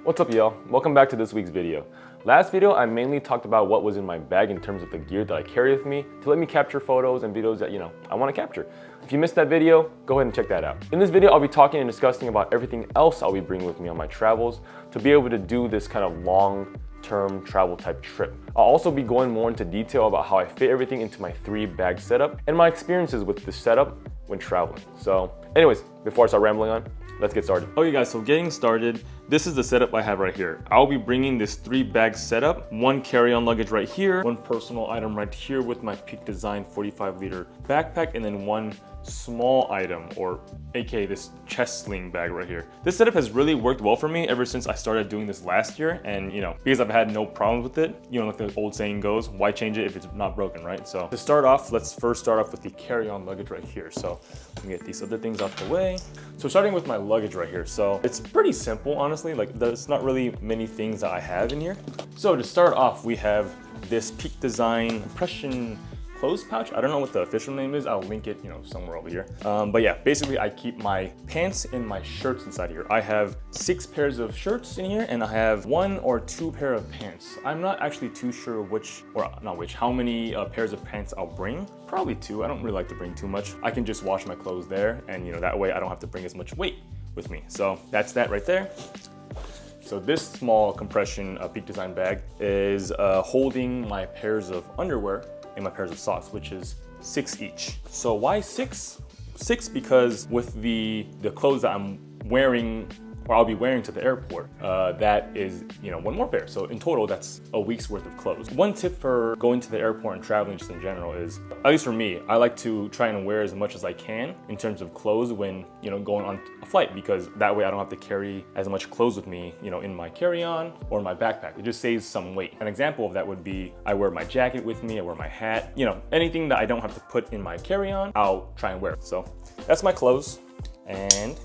What's up, y'all? Welcome back to this week's video. Last video, I mainly talked about what was in my bag in terms of the gear that I carry with me to let me capture photos and videos that, I want to capture. If you missed that video, go ahead and check that out. In this video, I'll be talking and discussing about everything else I'll be bringing with me on my travels to be able to do this kind of long-term travel type trip. I'll also be going more into detail about how I fit everything into my 3-bag setup and my experiences with this setup when traveling. So anyways, before I start rambling on, let's get started. Okay guys, so getting started, this is the setup I have right here. I'll be bringing this 3-bag setup, 1 carry-on luggage right here, 1 personal item right here with my Peak Design 45-liter backpack, and then 1 small item, or aka this chest sling bag right here. This setup has really worked well for me ever since I started doing this last year, and because I've had no problems with it, like the old saying goes, why change it if it's not broken, right? So to start off, let's first start off with the carry-on luggage right here. So let me get these other things out the way. So starting with my luggage right here. So it's pretty simple, honestly. Like there's not really many things that I have in here. So to start off, we have this Peak Design compression clothes pouch. I don't know what the official name is. I'll link it, somewhere over here. But yeah, basically I keep my pants and my shirts inside here. I have 6 pairs of shirts in here, and I have 1 or 2 pair of pants. I'm not actually too sure how many pairs of pants I'll bring. Probably 2. I don't really like to bring too much. I can just wash my clothes there, and that way I don't have to bring as much weight with me. So that's that right there. So this small compression Peak Design bag is holding my pairs of underwear and my pairs of socks, which is 6 each. So why 6? 6 because with the clothes that I'm wearing, or I'll be wearing to the airport, that is 1 more pair. So in total, that's a week's worth of clothes. One tip for going to the airport and traveling just in general is, at least for me, I like to try and wear as much as I can in terms of clothes when going on a flight, because that way I don't have to carry as much clothes with me, in my carry-on or my backpack. It just saves some weight. An example of that would be I wear my jacket with me, I wear my hat, anything that I don't have to put in my carry-on, I'll try and wear it. So that's my clothes. And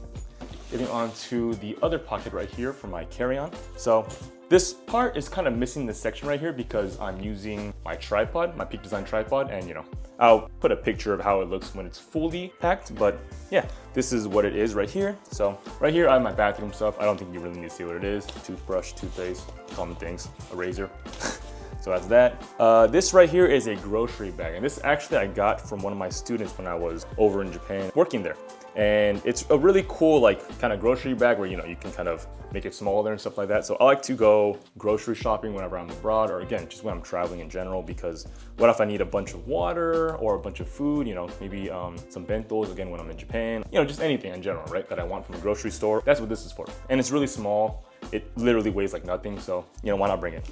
getting on to the other pocket right here for my carry-on. So this part is kind of missing this section right here because I'm using my tripod, my Peak Design tripod, and I'll put a picture of how it looks when it's fully packed, but yeah, this is what it is right here. So right here I have my bathroom stuff. I don't think you really need to see what it is. Toothbrush, toothpaste, common things, a razor. So that's that. This right here is a grocery bag, and this actually I got from one of my students when I was over in Japan working there. And it's a really cool kind of grocery bag where you can kind of make it smaller and stuff like that. So I like to go grocery shopping whenever I'm abroad, or again just when I'm traveling in general, because what if I need a bunch of water or a bunch of food, maybe some bentos again when I'm in Japan, just anything in general, right, that I want from a grocery store. That's what this is for. And it's really small. It literally weighs like nothing, so why not bring it?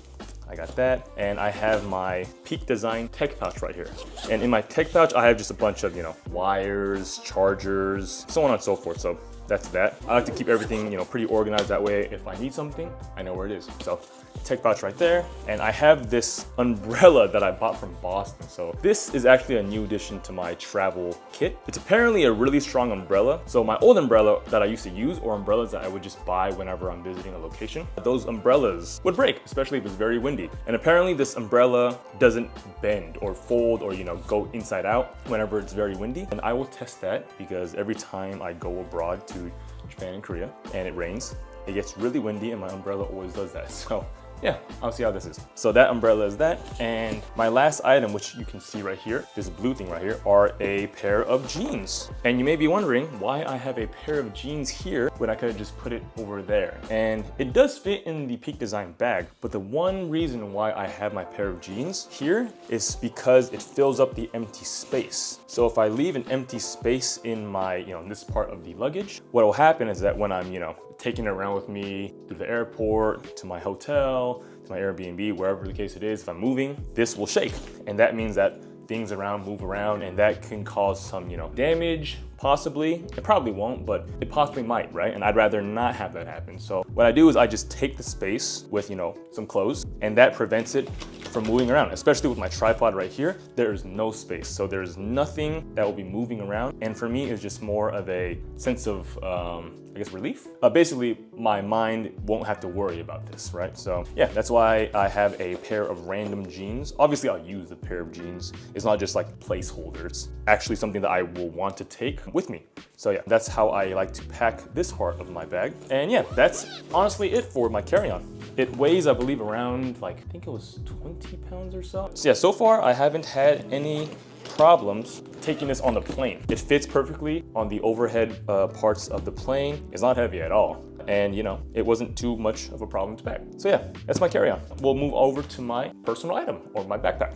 I got that, and I have my Peak Design tech pouch right here. And in my tech pouch, I have just a bunch of, wires, chargers, so on and so forth. So that's that. I like to keep everything, pretty organized. That way, if I need something, I know where it is. So tech pouch right there. And I have this umbrella that I bought from Boston. So this is actually a new addition to my travel kit. It's apparently a really strong umbrella. So my old umbrella that I used to use, or umbrellas that I would just buy whenever I'm visiting a location, those umbrellas would break, especially if it's very windy. And apparently this umbrella doesn't bend or fold or go inside out whenever it's very windy. And I will test that because every time I go abroad to Japan and Korea and it rains, it gets really windy and my umbrella always does that. So yeah, I'll see how this is. So that umbrella is that. And my last item, which you can see right here, this blue thing right here, are a pair of jeans. And you may be wondering why I have a pair of jeans here when I could have just put it over there. And it does fit in the Peak Design bag, but the one reason why I have my pair of jeans here is because it fills up the empty space. So if I leave an empty space in my, in this part of the luggage, what will happen is that when I'm, taking it around with me to the airport, to my hotel, to my Airbnb, wherever the case it is, if I'm moving, this will shake. And that means that things move around, and that can cause some, damage, possibly. It probably won't, but it possibly might, right? And I'd rather not have that happen. So what I do is I just take the space with, some clothes, and that prevents it from moving around, especially with my tripod right here. There is no space, so there's nothing that will be moving around. And for me, it's just more of a sense of, I guess, relief. Basically, my mind won't have to worry about this, right? So yeah, that's why I have a pair of random jeans. Obviously, I'll use the pair of jeans. It's not just like placeholders, actually something that I will want to take with me. So yeah, that's how I like to pack this part of my bag. And yeah, that's honestly it for my carry-on. It weighs, I believe, around like, I think it was 20 pounds or so. So yeah, so far I haven't had any problems taking this on the plane. It fits perfectly on the overhead parts of the plane. It's not heavy at all. And you know, it wasn't too much of a problem to pack. So yeah, that's my carry-on. We'll move over to my personal item, or my backpack.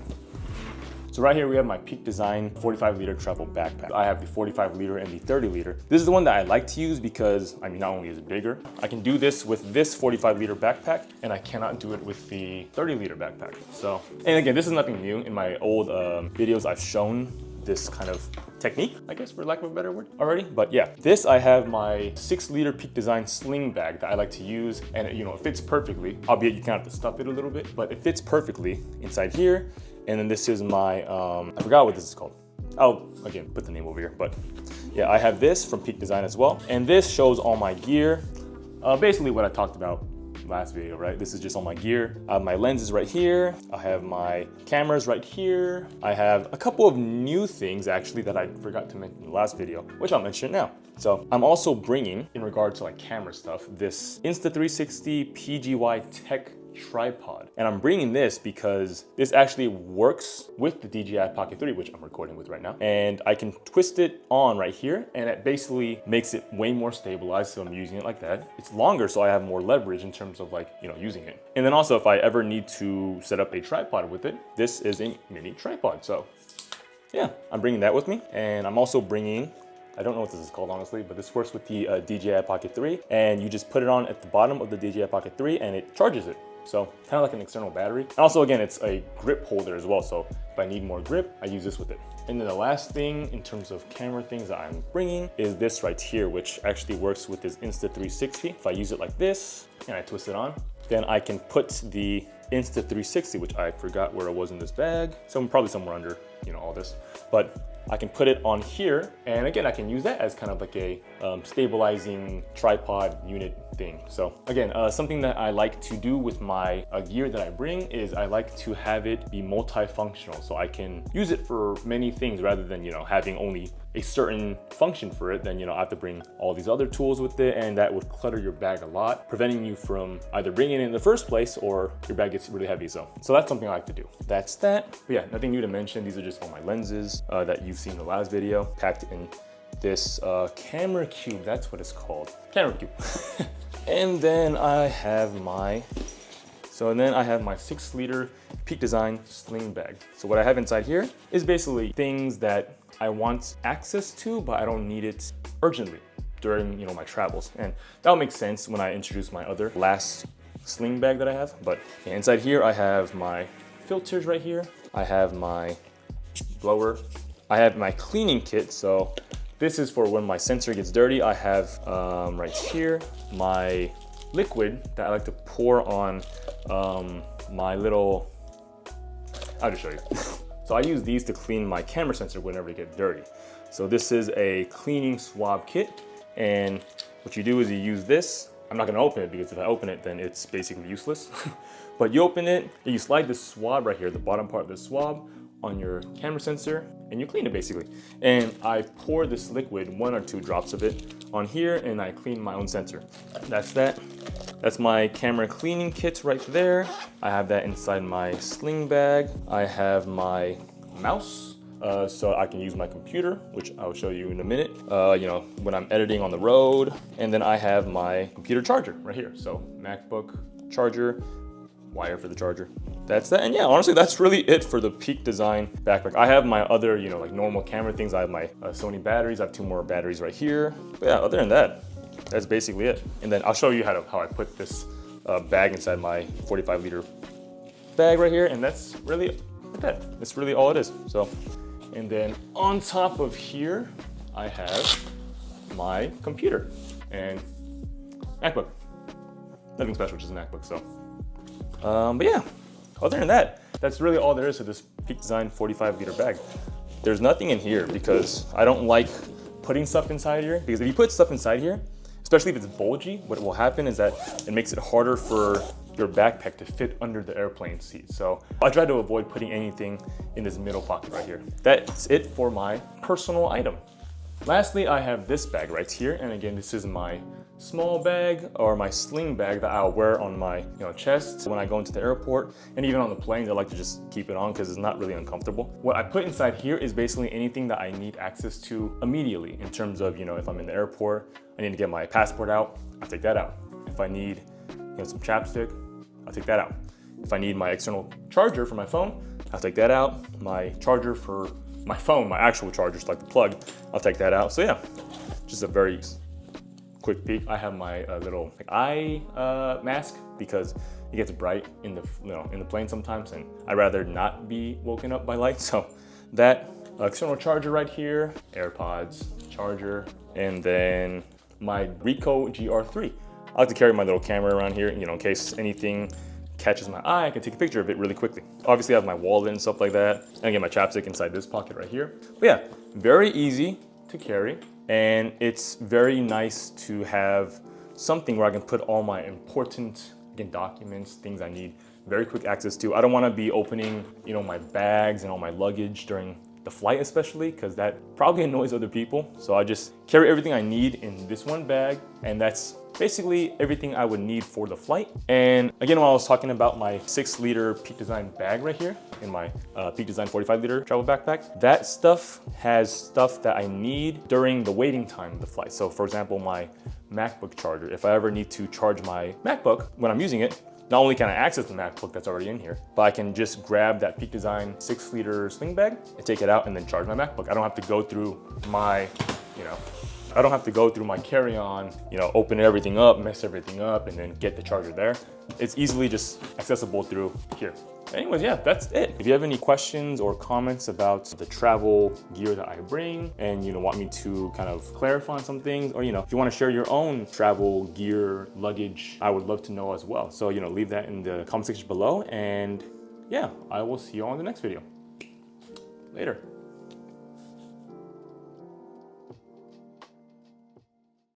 So right here we have my Peak Design 45-liter travel backpack. I have the 45-liter and the 30-liter. This is the one that I like to use because, I mean, not only is it bigger, I can do this with this 45-liter backpack, and I cannot do it with the 30-liter backpack. So, and again, this is nothing new. In my old videos, I've shown this kind of technique, I guess, for lack of a better word already. But yeah, this, I have my 6-liter Peak Design sling bag that I like to use, and you know, it fits perfectly, albeit you kind of have to stuff it a little bit, but it fits perfectly inside here. And then this is my, I forgot what this is called. I'll, again, put the name over here, but yeah, I have this from Peak Design as well. And this shows all my gear. Basically what I talked about last video, right? This is just all my gear. I have my lenses right here. I have my cameras right here. I have a couple of new things actually that I forgot to mention in the last video, which I'll mention now. So I'm also bringing, in regard to like camera stuff, this Insta360 PGY Tech tripod. And I'm bringing this because this actually works with the DJI Pocket 3, which I'm recording with right now. And I can twist it on right here, and it basically makes it way more stabilized, so I'm using it like that. It's longer, so I have more leverage in terms of like, you know, using it. And then also, if I ever need to set up a tripod with it, this is a mini tripod. So yeah, I'm bringing that with me. And I'm also bringing, I don't know what this is called honestly, but this works with the DJI Pocket 3, and you just put it on at the bottom of the DJI Pocket 3 and it charges it. So kind of like an external battery. And also again, it's a grip holder as well. So if I need more grip, I use this with it. And then the last thing in terms of camera things that I'm bringing is this right here, which actually works with this Insta360. If I use it like this and I twist it on, then I can put the Insta360, which I forgot where it was in this bag. So probably somewhere under, you know, all this, but I can put it on here. And again, I can use that as kind of like a stabilizing tripod unit thing. So again, something that I like to do with my gear that I bring is I like to have it be multifunctional. So I can use it for many things rather than, you know, having only a certain function for it. Then, you know, I have to bring all these other tools with it, and that would clutter your bag a lot, preventing you from either bringing it in the first place or your bag gets really heavy. So that's something I like to do. That's that. But yeah, nothing new to mention. These are just all my lenses that you've seen in the last video, packed in this camera cube. That's what it's called, camera cube. And then I have my 6-liter Peak Design sling bag. So what I have inside here is basically things that I want access to, but I don't need it urgently during, you know, my travels. And that'll make sense when I introduce my other last sling bag that I have. But yeah, inside here, I have my filters right here. I have my blower. I have my cleaning kit. So this is for when my sensor gets dirty. I have right here my liquid that I like to pour on my little, I'll just show you. So I use these to clean my camera sensor whenever it gets dirty. So this is a cleaning swab kit, and what you do is you use this. I'm not gonna open it because if I open it, then it's basically useless. But you open it, and you slide the swab right here, the bottom part of the swab, on your camera sensor, and you clean it basically. And I pour this liquid, 1 or 2 drops of it, on here, and I clean my own sensor. That's that. That's my camera cleaning kit right there. I have that inside my sling bag. I have my mouse, so I can use my computer, which I'll show you in a minute, you know, when I'm editing on the road. And then I have my computer charger right here. So MacBook charger, wire for the charger. That's that. And yeah, honestly, that's really it for the Peak Design backpack. I have my other, you know, like normal camera things. I have my Sony batteries. I have 2 more batteries right here. But yeah, other than that, that's basically it. And then I'll show you how I put this bag inside my 45-liter bag right here. And that's really that. That's really all it is. So, and then on top of here, I have my computer and MacBook. Nothing special, just a MacBook. So, but yeah. other than that, that's really all there is to this Peak Design 45-liter bag. There's nothing in here because I don't like putting stuff inside here, because if you put stuff inside here, especially if it's bulgy, what will happen is that it makes it harder for your backpack to fit under the airplane seat. So I try to avoid putting anything in this middle pocket right here. That's it for my personal item. Lastly, I have this bag right here. And again, this is my small bag or my sling bag that I'll wear on my chest when I go into the airport. And even on the planes, I like to just keep it on because it's not really uncomfortable. What I put inside here is basically anything that I need access to immediately in terms of, if I'm in the airport, I need to get my passport out, I'll take that out. If I need some chapstick, I'll take that out. If I need my external charger for my phone, I'll take that out. My charger for my phone, my actual charger, just like the plug, I'll take that out. So yeah, just a very quick peek. I have my little eye mask because it gets bright in the plane sometimes, and I'd rather not be woken up by light. So that external charger right here, AirPods, charger, and then my Ricoh GR3. I like to carry my little camera around here, in case anything catches my eye, I can take a picture of it really quickly. Obviously I have my wallet and stuff like that. And again, my chapstick inside this pocket right here. But yeah, very easy to carry. And it's very nice to have something where I can put all my important documents, things I need very quick access to. I don't want to be opening, my bags and all my luggage during the flight, especially because that probably annoys other people. So I just carry everything I need in this one bag, and that's basically everything I would need for the flight. And again, when I was talking about my 6-liter Peak Design bag right here in my Peak Design 45-liter travel backpack, that stuff has stuff that I need during the waiting time of the flight. So for example, my MacBook charger, if I ever need to charge my MacBook when I'm using it, not only can I access the MacBook that's already in here, but I can just grab that Peak Design 6-liter sling bag and take it out and then charge my MacBook. I don't have to go through my, I don't have to go through my carry-on, open everything up, mess everything up, and then get the charger there. It's easily just accessible through here. Anyways, yeah, that's it. If you have any questions or comments about the travel gear that I bring and want me to kind of clarify on some things, or if you want to share your own travel gear, luggage, I would love to know as well. So leave that in the comment section below, and yeah, I will see you on the next video. Later.